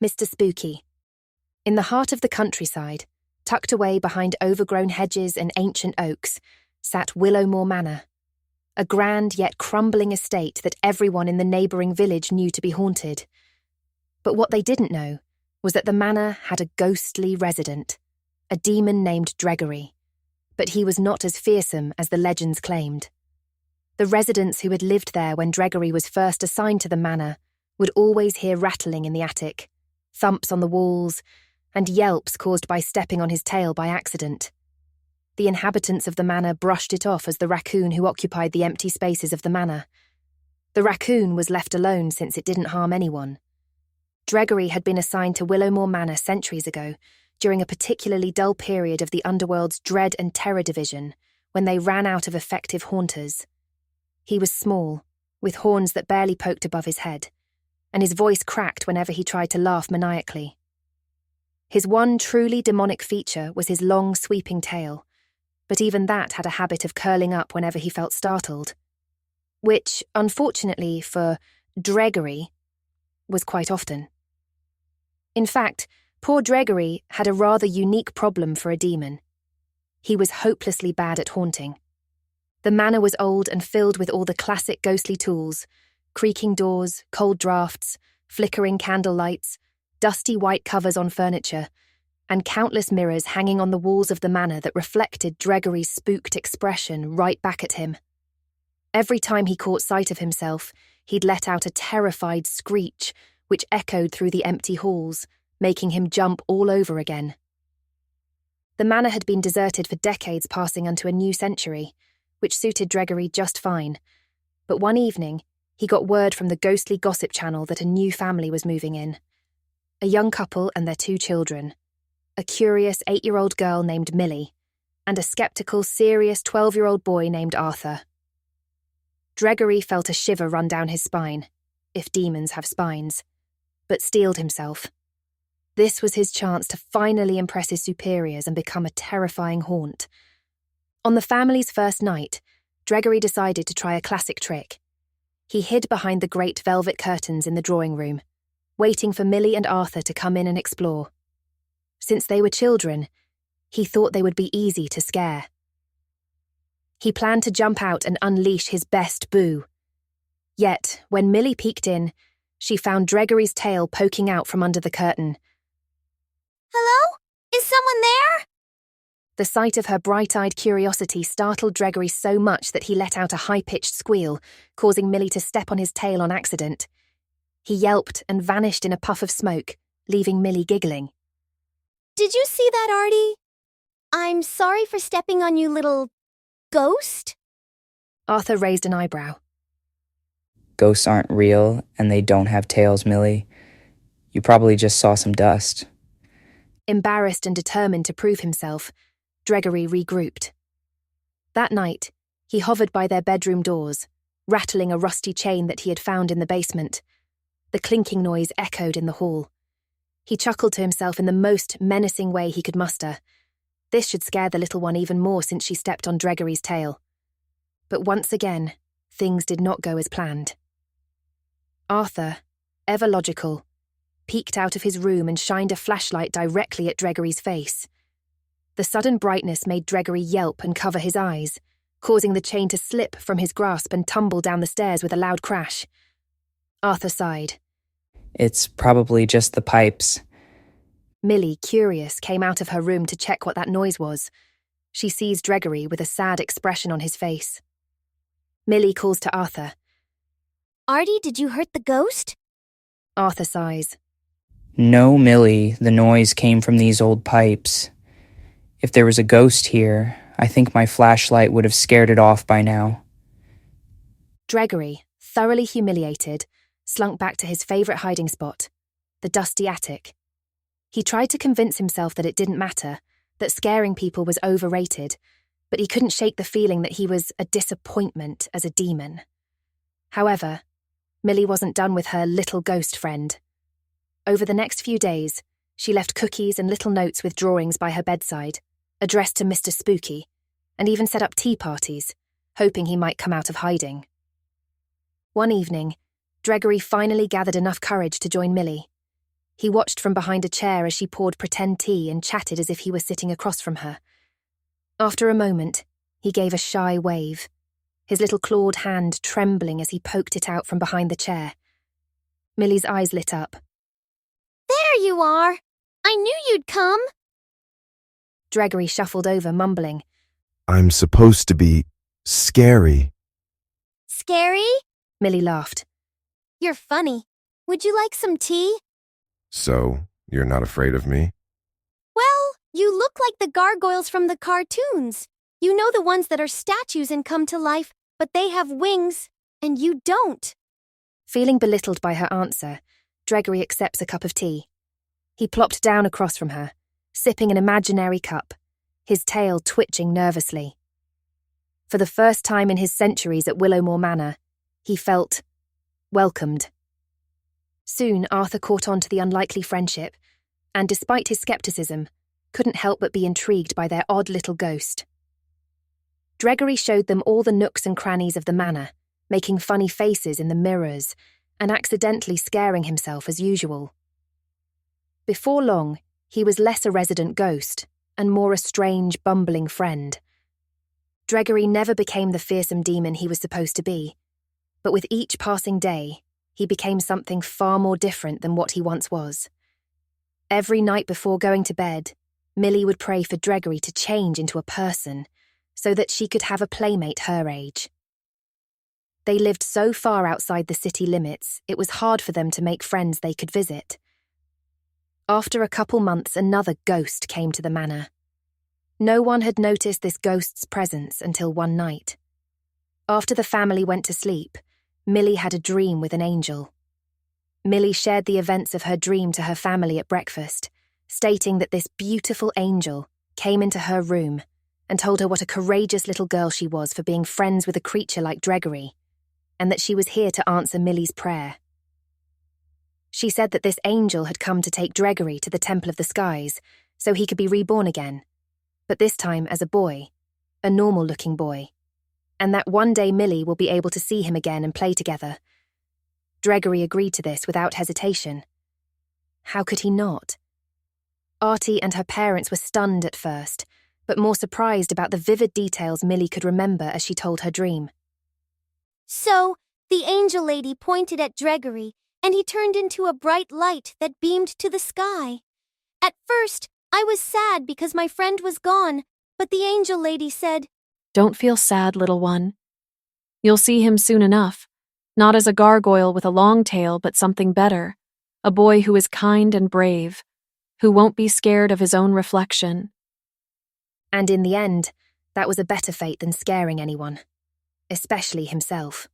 Mr. Spooky. In the heart of the countryside, tucked away behind overgrown hedges and ancient oaks, sat Willowmore Manor, a grand yet crumbling estate that everyone in the neighbouring village knew to be haunted. But what they didn't know was that the manor had a ghostly resident, a demon named Dregory, but he was not as fearsome as the legends claimed. The residents who had lived there when Dregory was first assigned to the manor would always hear rattling in the attic, thumps on the walls, and yelps caused by stepping on his tail by accident. The inhabitants of the manor brushed it off as the raccoon who occupied the empty spaces of the manor. The raccoon was left alone since it didn't harm anyone. Dregory had been assigned to Willowmore Manor centuries ago, during a particularly dull period of the underworld's Dread and Terror division, when they ran out of effective haunters. He was small, with horns that barely poked above his head, and his voice cracked whenever he tried to laugh maniacally. His one truly demonic feature was his long, sweeping tail, but even that had a habit of curling up whenever he felt startled, which, unfortunately for Dregory, was quite often. In fact, poor Dregory had a rather unique problem for a demon. He was hopelessly bad at haunting. The manor was old and filled with all the classic ghostly tools: creaking doors, cold drafts, flickering candle lights, dusty white covers on furniture, and countless mirrors hanging on the walls of the manor that reflected Dregory's spooked expression right back at him. Every time he caught sight of himself, he'd let out a terrified screech, which echoed through the empty halls, making him jump all over again. The manor had been deserted for decades, passing onto a new century, which suited Dregory just fine. But one evening, he got word from the ghostly gossip channel that a new family was moving in. A young couple and their 2 children. A curious 8-year-old girl named Millie, and a skeptical, serious 12-year-old boy named Arthur. Dregory felt a shiver run down his spine, if demons have spines, but steeled himself. This was his chance to finally impress his superiors and become a terrifying haunt. On the family's first night, Dregory decided to try a classic trick. He hid behind the great velvet curtains in the drawing room, waiting for Millie and Arthur to come in and explore. Since they were children, he thought they would be easy to scare. He planned to jump out and unleash his best boo. Yet, when Millie peeked in, she found Dregory's tail poking out from under the curtain. "Hello? Is someone there?" The sight of her bright-eyed curiosity startled Dregory so much that he let out a high-pitched squeal, causing Millie to step on his tail on accident. He yelped and vanished in a puff of smoke, leaving Millie giggling. "Did you see that, Artie? I'm sorry for stepping on you, little ghost." Arthur raised an eyebrow. Ghosts aren't real, and they don't have tails, Millie. You probably just saw some dust. Embarrassed and determined to prove himself, Dregory regrouped. That night, he hovered by their bedroom doors, rattling a rusty chain that he had found in the basement. The clinking noise echoed in the hall. He chuckled to himself in the most menacing way he could muster. This should scare the little one even more since she stepped on Dregory's tail. But once again, things did not go as planned. Arthur, ever logical, peeked out of his room and shined a flashlight directly at Dregory's face. The sudden brightness made Dregory yelp and cover his eyes, causing the chain to slip from his grasp and tumble down the stairs with a loud crash. Arthur sighed. It's probably just the pipes. Millie, curious, came out of her room to check what that noise was. She sees Dregory with a sad expression on his face. Millie calls to Arthur. "Artie, did you hurt the ghost?" Arthur sighs. No, Millie, the noise came from these old pipes. If there was a ghost here, I think my flashlight would have scared it off by now. Dregory, thoroughly humiliated, slunk back to his favourite hiding spot, the dusty attic. He tried to convince himself that it didn't matter, that scaring people was overrated, but he couldn't shake the feeling that he was a disappointment as a demon. However, Millie wasn't done with her little ghost friend. Over the next few days, she left cookies and little notes with drawings by her bedside, addressed to Mr. Spooky, and even set up tea parties, hoping he might come out of hiding. One evening, Dregory finally gathered enough courage to join Millie. He watched from behind a chair as she poured pretend tea and chatted as if he was sitting across from her. After a moment, he gave a shy wave, his little clawed hand trembling as he poked it out from behind the chair. Millie's eyes lit up. There you are! I knew you'd come! Gregory shuffled over, mumbling. I'm supposed to be scary. Scary? Millie laughed. You're funny. Would you like some tea? So, you're not afraid of me? Well, you look like the gargoyles from the cartoons. You know, the ones that are statues and come to life, but they have wings, and you don't. Feeling belittled by her answer, Gregory accepts a cup of tea. He plopped down across from her, sipping an imaginary cup, his tail twitching nervously. For the first time in his centuries at Willowmore Manor, he felt welcomed. Soon Arthur caught on to the unlikely friendship, and despite his skepticism, couldn't help but be intrigued by their odd little ghost. Gregory showed them all the nooks and crannies of the manor, making funny faces in the mirrors, and accidentally scaring himself as usual. Before long, he was less a resident ghost, and more a strange, bumbling friend. Gregory never became the fearsome demon he was supposed to be, but with each passing day, he became something far more different than what he once was. Every night before going to bed, Millie would pray for Gregory to change into a person, so that she could have a playmate her age. They lived so far outside the city limits, it was hard for them to make friends they could visit. After a couple months, another ghost came to the manor. No one had noticed this ghost's presence until one night. After the family went to sleep, Millie had a dream with an angel. Millie shared the events of her dream to her family at breakfast, stating that this beautiful angel came into her room and told her what a courageous little girl she was for being friends with a creature like Gregory, and that she was here to answer Millie's prayer. She said that this angel had come to take Gregory to the Temple of the Skies so he could be reborn again, but this time as a boy, a normal-looking boy, and that one day Millie will be able to see him again and play together. Gregory agreed to this without hesitation. How could he not? Artie and her parents were stunned at first, but more surprised about the vivid details Millie could remember as she told her dream. So, the angel lady pointed at Gregory, and he turned into a bright light that beamed to the sky. At first, I was sad because my friend was gone, but the angel lady said, "Don't feel sad, little one. You'll see him soon enough, not as a gargoyle with a long tail, but something better, a boy who is kind and brave, who won't be scared of his own reflection." And in the end, that was a better fate than scaring anyone, especially himself.